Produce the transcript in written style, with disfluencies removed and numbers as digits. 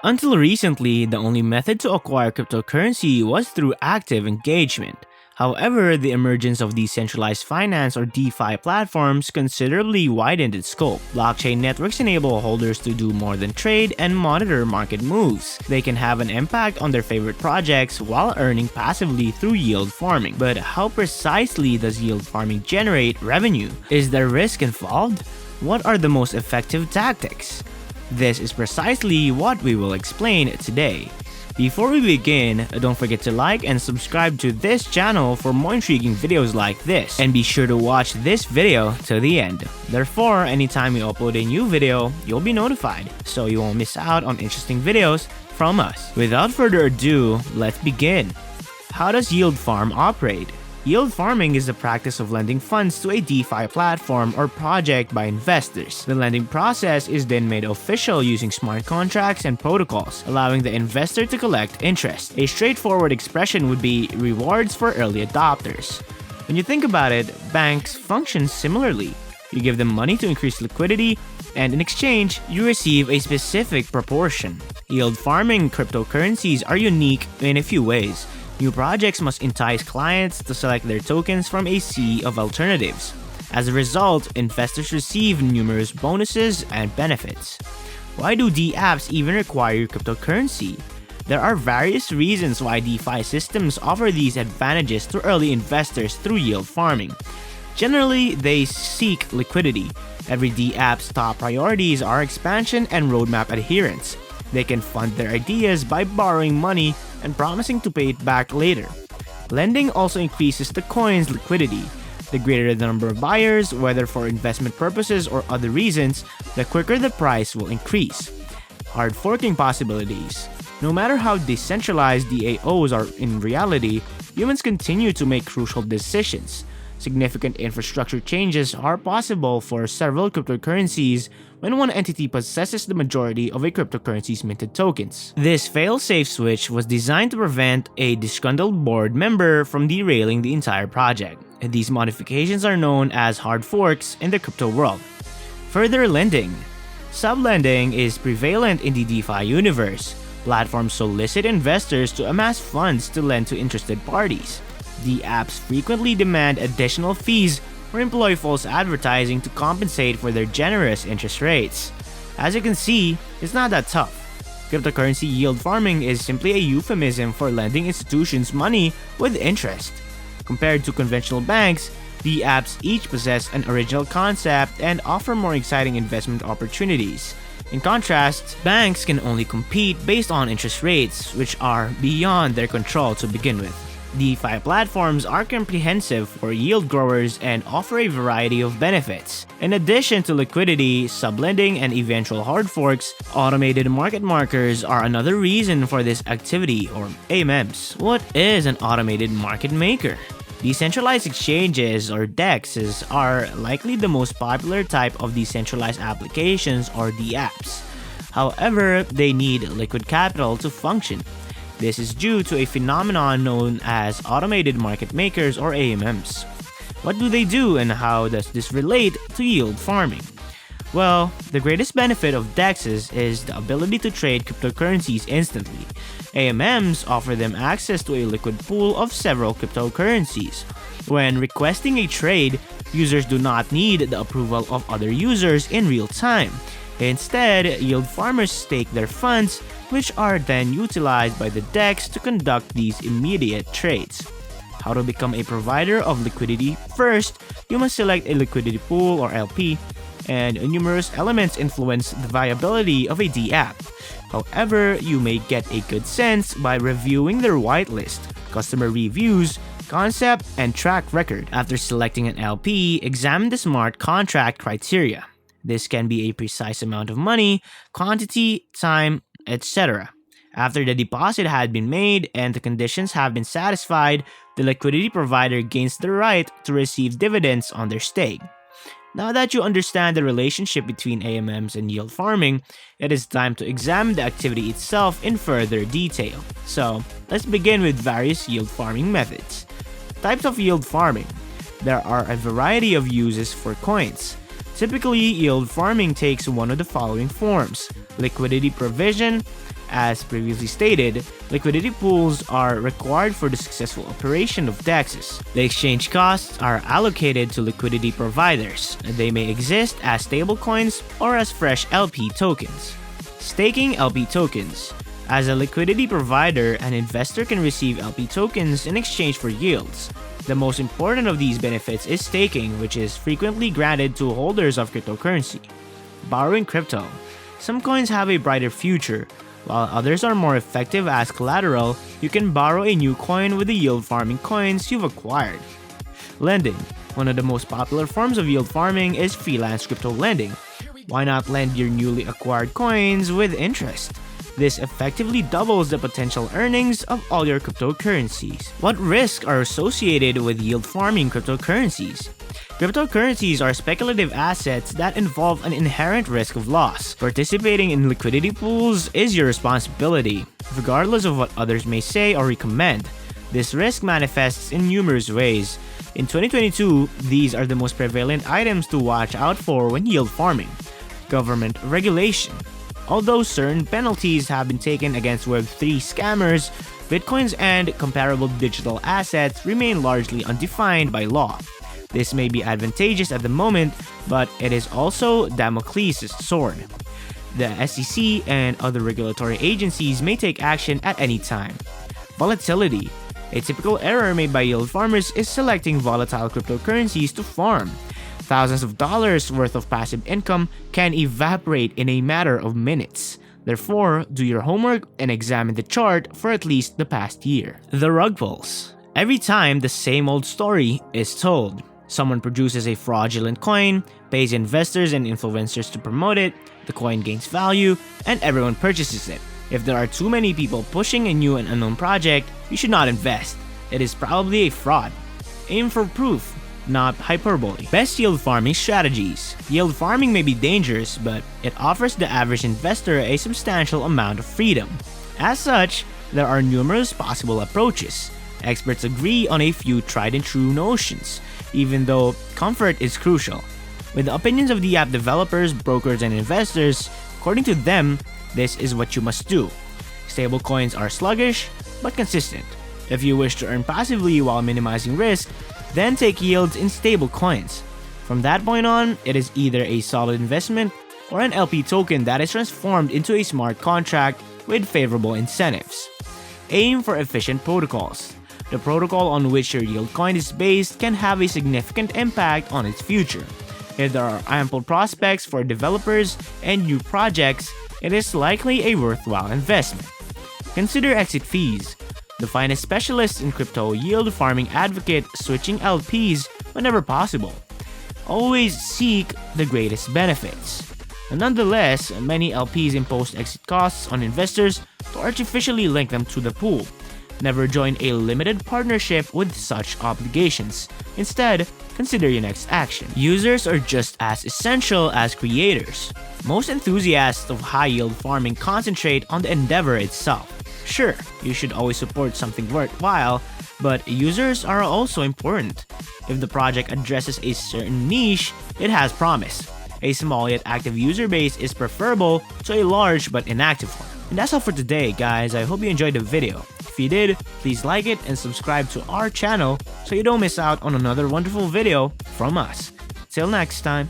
Until recently, the only method to acquire cryptocurrency was through active engagement. However, the emergence of decentralized finance or DeFi platforms considerably widened its scope. Blockchain networks enable holders to do more than trade and monitor market moves. They can have an impact on their favorite projects while earning passively through yield farming. But how precisely does yield farming generate revenue? Is there risk involved? What are the most effective tactics? This is precisely what we will explain today. Before we begin, don't forget to like and subscribe to this channel for more intriguing videos like this, and be sure to watch this video to the end. Therefore, anytime we upload a new video, you'll be notified, so you won't miss out on interesting videos from us. Without further ado, let's begin. How does yield farm operate? Yield farming is the practice of lending funds to a DeFi platform or project by investors. The lending process is then made official using smart contracts and protocols, allowing the investor to collect interest. A straightforward expression would be rewards for early adopters. When you think about it, banks function similarly. You give them money to increase liquidity, and in exchange, you receive a specific proportion. Yield farming cryptocurrencies are unique in a few ways. New projects must entice clients to select their tokens from a sea of alternatives. As a result, investors receive numerous bonuses and benefits. Why do DApps even require cryptocurrency? There are various reasons why DeFi systems offer these advantages to early investors through yield farming. Generally, they seek liquidity. Every DApp's top priorities are expansion and roadmap adherence. They can fund their ideas by borrowing money and promising to pay it back later. Lending also increases the coin's liquidity. The greater the number of buyers, whether for investment purposes or other reasons, the quicker the price will increase. Hard forking possibilities. No matter how decentralized DAOs are in reality, humans continue to make crucial decisions. Significant infrastructure changes are possible for several cryptocurrencies when one entity possesses the majority of a cryptocurrency's minted tokens. This fail-safe switch was designed to prevent a disgruntled board member from derailing the entire project. These modifications are known as hard forks in the crypto world. Further lending. Sublending is prevalent in the DeFi universe. Platforms solicit investors to amass funds to lend to interested parties. The apps frequently demand additional fees or employ false advertising to compensate for their generous interest rates. As you can see, it's not that tough. Cryptocurrency yield farming is simply a euphemism for lending institutions money with interest. Compared to conventional banks, the apps each possess an original concept and offer more exciting investment opportunities. In contrast, banks can only compete based on interest rates, which are beyond their control to begin with. DeFi platforms are comprehensive for yield growers and offer a variety of benefits. In addition to liquidity, sublending, and eventual hard forks, automated market makers are another reason for this activity, or AMMs. What is an automated market maker? Decentralized exchanges, or DEXs, are likely the most popular type of decentralized applications, or DApps. However, they need liquid capital to function. This is due to a phenomenon known as automated market makers, or AMMs. What do they do, and how does this relate to yield farming? Well, the greatest benefit of DEXs is the ability to trade cryptocurrencies instantly. AMMs offer them access to a liquid pool of several cryptocurrencies. When requesting a trade, users do not need the approval of other users in real time. Instead, yield farmers stake their funds, which are then utilized by the DEX to conduct these immediate trades. How to become a provider of liquidity? First, you must select a liquidity pool, or LP, and numerous elements influence the viability of a DApp. However, you may get a good sense by reviewing their whitelist, customer reviews, concept, and track record. After selecting an LP, examine the smart contract criteria. This can be a precise amount of money, quantity, time, etc. After the deposit had been made and the conditions have been satisfied, the liquidity provider gains the right to receive dividends on their stake. Now that you understand the relationship between AMMs and yield farming, it is time to examine the activity itself in further detail. So, let's begin with various yield farming methods. Types of yield farming. There are a variety of uses for coins. Typically, yield farming takes one of the following forms: liquidity provision, As previously stated, liquidity pools are required for the successful operation of DEXs. The exchange costs are allocated to liquidity providers. They may exist as stablecoins or as fresh LP tokens. Staking LP tokens. As a liquidity provider, an investor can receive LP tokens in exchange for yields. The most important of these benefits is staking, which is frequently granted to holders of cryptocurrency. Borrowing crypto. Some coins have a brighter future. While others are more effective as collateral, you can borrow a new coin with the yield farming coins you've acquired. Lending. One of the most popular forms of yield farming is freelance crypto lending. Why not lend your newly acquired coins with interest? This effectively doubles the potential earnings of all your cryptocurrencies. What risks are associated with yield farming cryptocurrencies? Cryptocurrencies are speculative assets that involve an inherent risk of loss. Participating in liquidity pools is your responsibility, regardless of what others may say or recommend. This risk manifests in numerous ways. In 2022, these are the most prevalent items to watch out for when yield farming. Government regulation. Although certain penalties have been taken against Web3 scammers, Bitcoins and comparable digital assets remain largely undefined by law. This may be advantageous at the moment, but it is also Damocles' sword. The SEC and other regulatory agencies may take action at any time. Volatility. A typical error made by yield farmers is selecting volatile cryptocurrencies to farm. Thousands of dollars worth of passive income can evaporate in a matter of minutes. Therefore, do your homework and examine the chart for at least the past year. The rug pulls. Every time the same old story is told. Someone produces a fraudulent coin, pays investors and influencers to promote it, the coin gains value, and everyone purchases it. If there are too many people pushing a new and unknown project, you should not invest. It is probably a fraud. Aim for proof, not hyperbole. Best yield farming strategies. Yield farming may be dangerous, but it offers the average investor a substantial amount of freedom. As such, there are numerous possible approaches. Experts agree on a few tried and true notions, even though comfort is crucial. With the opinions of the app developers, brokers, and investors, according to them, this is what you must do. Stablecoins are sluggish, but consistent. If you wish to earn passively while minimizing risk, then take yields in stablecoins. From that point on, it is either a solid investment or an LP token that is transformed into a smart contract with favorable incentives. Aim for efficient protocols. The protocol on which your yield coin is based can have a significant impact on its future. If there are ample prospects for developers and new projects, it is likely a worthwhile investment. Consider exit fees. Define a specialist in crypto yield farming advocate switching LPs whenever possible. Always seek the greatest benefits. Nonetheless, many LPs impose exit costs on investors to artificially link them to the pool. Never join a limited partnership with such obligations. Instead, consider your next action. Users are just as essential as creators. Most enthusiasts of high-yield farming concentrate on the endeavor itself. Sure, you should always support something worthwhile, but users are also important. If the project addresses a certain niche, it has promise. A small yet active user base is preferable to a large but inactive one. And that's all for today, guys. I hope you enjoyed the video. If you did, please like it and subscribe to our channel so you don't miss out on another wonderful video from us. Till next time.